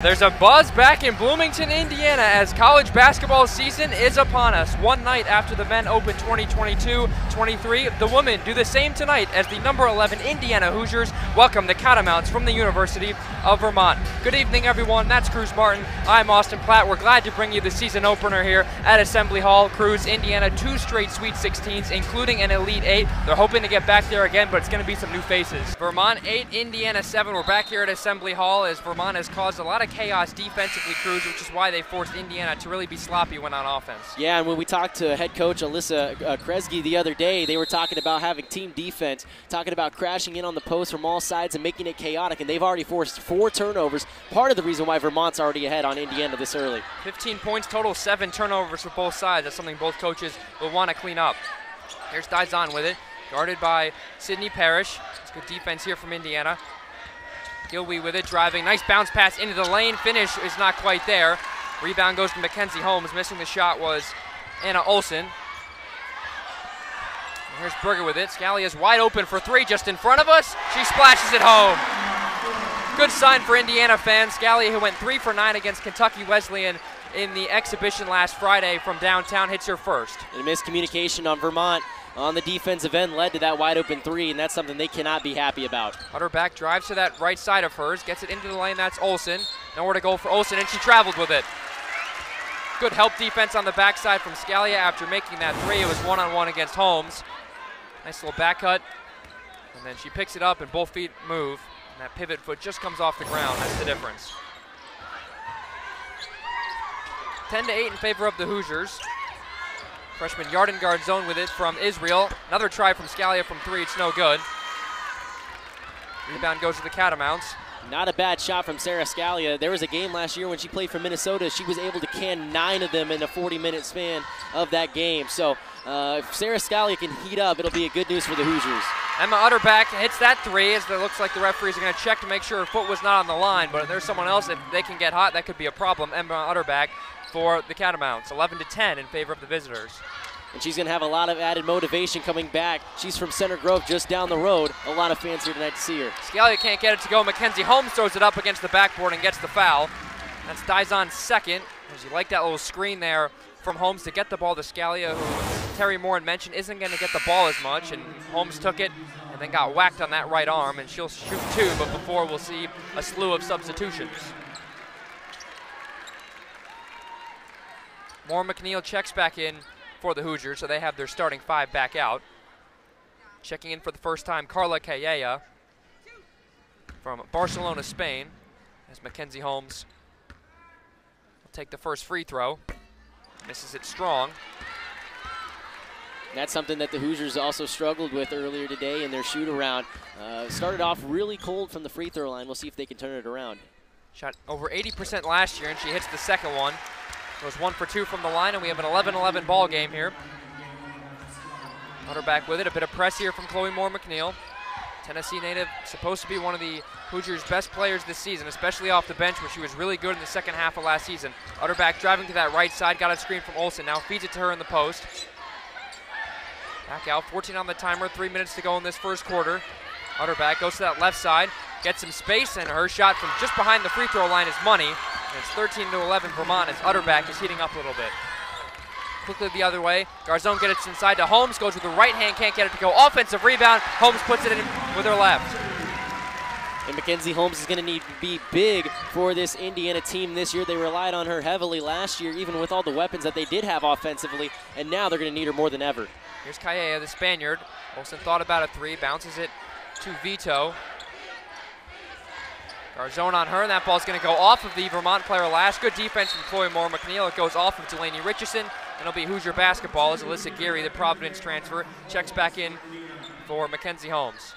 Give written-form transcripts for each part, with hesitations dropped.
There's a buzz back in Bloomington, Indiana as college basketball season is upon us. One night after the men open 2022-23, the women do the same tonight as the number 11 Indiana Hoosiers welcome the Catamounts from the University of Vermont. Good evening, everyone. That's Cruz Martin. I'm Austin Platt. We're glad to bring you the season opener here at Assembly Hall. Cruz, Indiana, 2 straight Sweet 16s, including an Elite 8. They're hoping to get back there again, but it's going to be some new faces. Vermont 8, Indiana 7. We're back here at Assembly Hall as Vermont has caused a lot of chaos defensively, Cruz, which is why they forced Indiana to really be sloppy when on offense. Yeah, and when we talked to head coach Alyssa Kresge the other day, they were talking about having team defense, talking about crashing in on the post from all sides and making it chaotic, and they've already forced 4 turnovers. Part of the reason why Vermont's already ahead on Indiana this early. 15 points total, 7 turnovers for both sides. That's something both coaches will want to clean up. Here's Dizon with it, guarded by Sydney Parrish. It's good defense here from Indiana. Gilwee with it, driving. Nice bounce pass into the lane. Finish is not quite there. Rebound goes to Mackenzie Holmes. Missing the shot was Anna Olsen. And here's Berger with it. Scalia is wide open for 3 just in front of us. She splashes it home. Good sign for Indiana fans. Scalia, who went 3 for 9 against Kentucky Wesleyan in the exhibition last Friday from downtown, hits her first. And miscommunication on Vermont on the defensive end led to that wide open 3, and that's something they cannot be happy about. Utterback drives to that right side of hers, gets it into the lane. That's Olsen. Nowhere to go for Olsen, and she traveled with it. Good help defense on the backside from Scalia after making that 3. It was one-on-one against Holmes. Nice little back cut, and then she picks it up and both feet move, and that pivot foot just comes off the ground. That's the difference. 10-8 in favor of the Hoosiers. Freshman Yarden guard zone with it from Israel. Another try from Scalia from 3. It's no good. Rebound goes to the Catamounts. Not a bad shot from Sarah Scalia. There was a game last year when she played for Minnesota. She was able to can 9 of them in a 40-minute span of that game. So if Sarah Scalia can heat up, it'll be a good news for the Hoosiers. Emma Utterback hits that 3 as it looks like the referees are going to check to make sure her foot was not on the line. But if there's someone else, if they can get hot, that could be a problem. Emma Utterback for the Catamounts, 11-10 in favor of the visitors. And she's going to have a lot of added motivation coming back. She's from Center Grove, just down the road. A lot of fans here tonight to see her. Scalia can't get it to go. Mackenzie Holmes throws it up against the backboard and gets the foul. That's Dizon's second. As you like that little screen there from Holmes to get the ball to Scalia, who Terry Moore mentioned isn't going to get the ball as much. And Holmes took it and then got whacked on that right arm. And she'll shoot 2, but before we'll see a slew of substitutions. Moore McNeil checks back in for the Hoosiers, so they have their starting 5 back out. Checking in for the first time, Carla Calleja from Barcelona, Spain, as Mackenzie Holmes will take the first free throw. Misses it strong. That's something that the Hoosiers also struggled with earlier today in their shoot-around. Started off really cold from the free throw line. We'll see if they can turn it around. Shot over 80% last year, and she hits the second one. Goes 1 for 2 from the line, and we have an 11-11 ball game here. Utterback with it, a bit of press here from Chloe Moore McNeil. Tennessee native, supposed to be one of the Hoosiers' best players this season, especially off the bench, where she was really good in the second half of last season. Utterback driving to that right side, got a screen from Olsen, now feeds it to her in the post. Back out, 14 on the timer, 3 minutes to go in this first quarter. Utterback goes to that left side, gets some space, and her shot from just behind the free throw line is money. And it's 13-11 Vermont as Utterback is heating up a little bit. Quickly the other way, Garzone gets it inside to Holmes, goes with the right hand, can't get it to go. Offensive rebound, Holmes puts it in with her left. And Mackenzie Holmes is going to need to be big for this Indiana team this year. They relied on her heavily last year, even with all the weapons that they did have offensively, and now they're going to need her more than ever. Here's Calleja, the Spaniard. Olsen thought about a 3, bounces it to Vito. Garzone on her, and that ball's going to go off of the Vermont player last. Good defense from Chloe Moore McNeil. It goes off of Delaney Richardson, and it'll be Hoosier basketball as Alyssa Geary, the Providence transfer, checks back in for Mackenzie Holmes.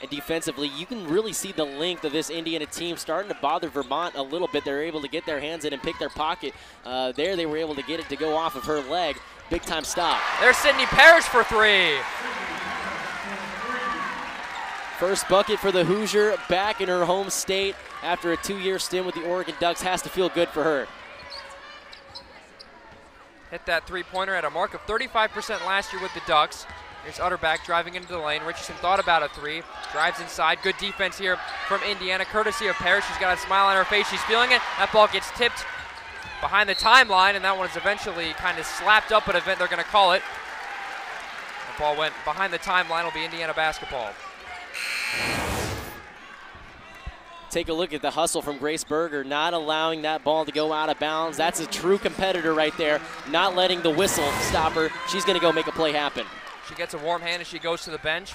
And defensively, you can really see the length of this Indiana team starting to bother Vermont a little bit. They're able to get their hands in and pick their pocket. There they were able to get it to go off of her leg. Big time stop. There's Sydney Parrish for 3. First bucket for the Hoosier back in her home state after a 2-year stint with the Oregon Ducks. Has to feel good for her. Hit that 3-pointer at a mark of 35% last year with the Ducks. Here's Utterback driving into the lane. Richardson thought about a three. Drives inside. Good defense here from Indiana, courtesy of Parrish. She's got a smile on her face. She's feeling it. That ball gets tipped behind the timeline, and that one is eventually kind of slapped up at event. They're going to call it. The ball went behind the timeline. It'll be Indiana basketball. Take a look at the hustle from Grace Berger, not allowing that ball to go out of bounds. That's a true competitor right there, not letting the whistle stop her. She's going to go make a play happen. She gets a warm hand as she goes to the bench.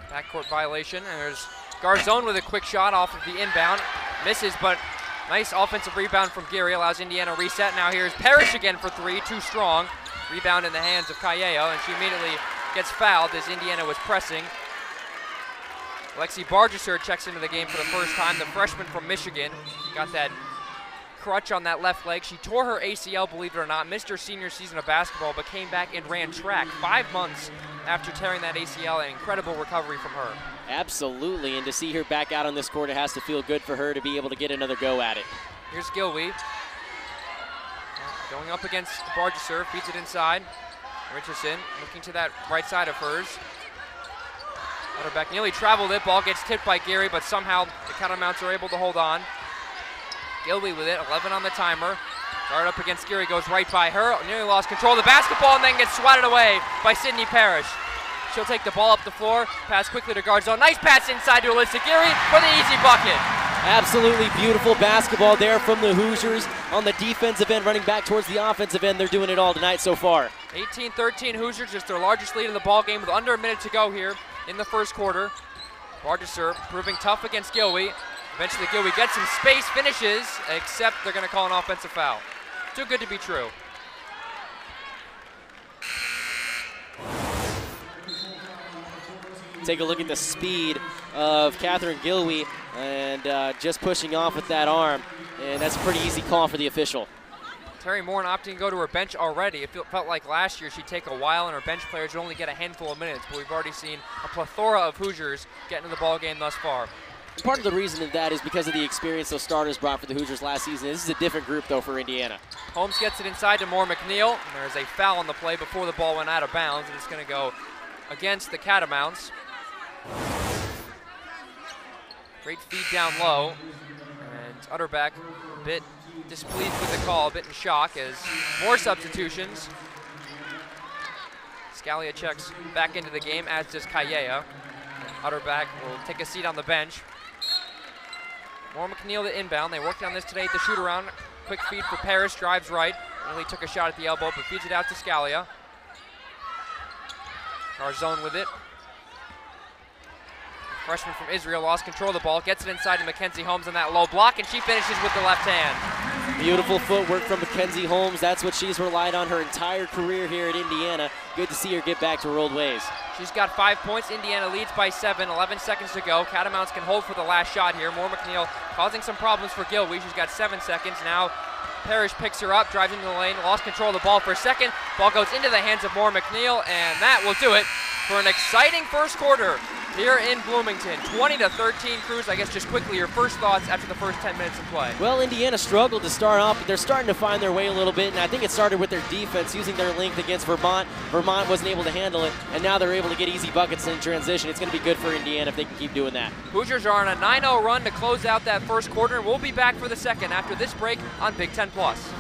Backcourt violation, and there's Garzone with a quick shot off of the inbound. Misses, but nice offensive rebound from Geary, allows Indiana reset. Now here's Parrish again for three, too strong. Rebound in the hands of Callejo, and she immediately gets fouled as Indiana was pressing. Lexi Bargesser checks into the game for the first time. The freshman from Michigan got that crutch on that left leg. She tore her ACL, believe it or not, missed her senior season of basketball, but came back and ran track 5 months after tearing that ACL. An incredible recovery from her. Absolutely, and to see her back out on this court, it has to feel good for her to be able to get another go at it. Here's Gilwey. Going up against Bargesser, feeds it inside. Richardson looking to that right side of hers. Utterback nearly traveled it. Ball gets tipped by Geary, but somehow the Catamounts are able to hold on. Gilwey with it, 11 on the timer. Guard up against Geary, goes right by her. Nearly lost control of the basketball and then gets swatted away by Sydney Parrish. She'll take the ball up the floor, pass quickly to Garzone. Nice pass inside to Alyssa Geary for the easy bucket. Absolutely beautiful basketball there from the Hoosiers on the defensive end, running back towards the offensive end. They're doing it all tonight so far. 18-13 Hoosiers, just their largest lead in the ball game with under a minute to go here in the first quarter. Bargesser proving tough against Gilwey. Eventually Gilwey gets some space, finishes, except they're going to call an offensive foul. Too good to be true. Take a look at the speed of Catherine Gilwey and just pushing off with that arm, and that's a pretty easy call for the official. Terry Moore opting to go to her bench already. It felt like last year she'd take a while and her bench players would only get a handful of minutes, but we've already seen a plethora of Hoosiers get into the ball game thus far. Part of the reason of that is because of the experience those starters brought for the Hoosiers last season. This is a different group, though, for Indiana. Holmes gets it inside to Moore McNeil, and there's a foul on the play before the ball went out of bounds, and it's going to go against the Catamounts. Great feed down low, and Utterback a bit displeased with the call, a bit in shock as more substitutions. Scalia checks back into the game, as does Callejo. Utterback will take a seat on the bench. Moore McNeil to inbound. They worked on this today at the shoot-around. Quick feed for Parrish, drives right. Nearly took a shot at the elbow, but feeds it out to Scalia. Garzone with it. Freshman from Israel lost control of the ball, gets it inside to Mackenzie Holmes on that low block, and she finishes with the left hand. Beautiful footwork from Mackenzie Holmes. That's what she's relied on her entire career here at Indiana. Good to see her get back to her old ways. She's got 5 points. Indiana leads by 7, 11 seconds to go. Catamounts can hold for the last shot here. Moore McNeil causing some problems for Gilwey. She's got 7 seconds. Now Parrish picks her up, drives into the lane, lost control of the ball for a second. Ball goes into the hands of Moore McNeil, and that will do it for an exciting first quarter here in Bloomington. 20-13 Cruz. I guess just quickly, your first thoughts after the first 10 minutes of play. Well, Indiana struggled to start off, but they're starting to find their way a little bit, and I think it started with their defense, using their length against Vermont. Vermont wasn't able to handle it, and now they're able to get easy buckets in transition. It's going to be good for Indiana if they can keep doing that. Hoosiers are on a 9-0 run to close out that first quarter, and we'll be back for the second after this break on Big Ten Plus.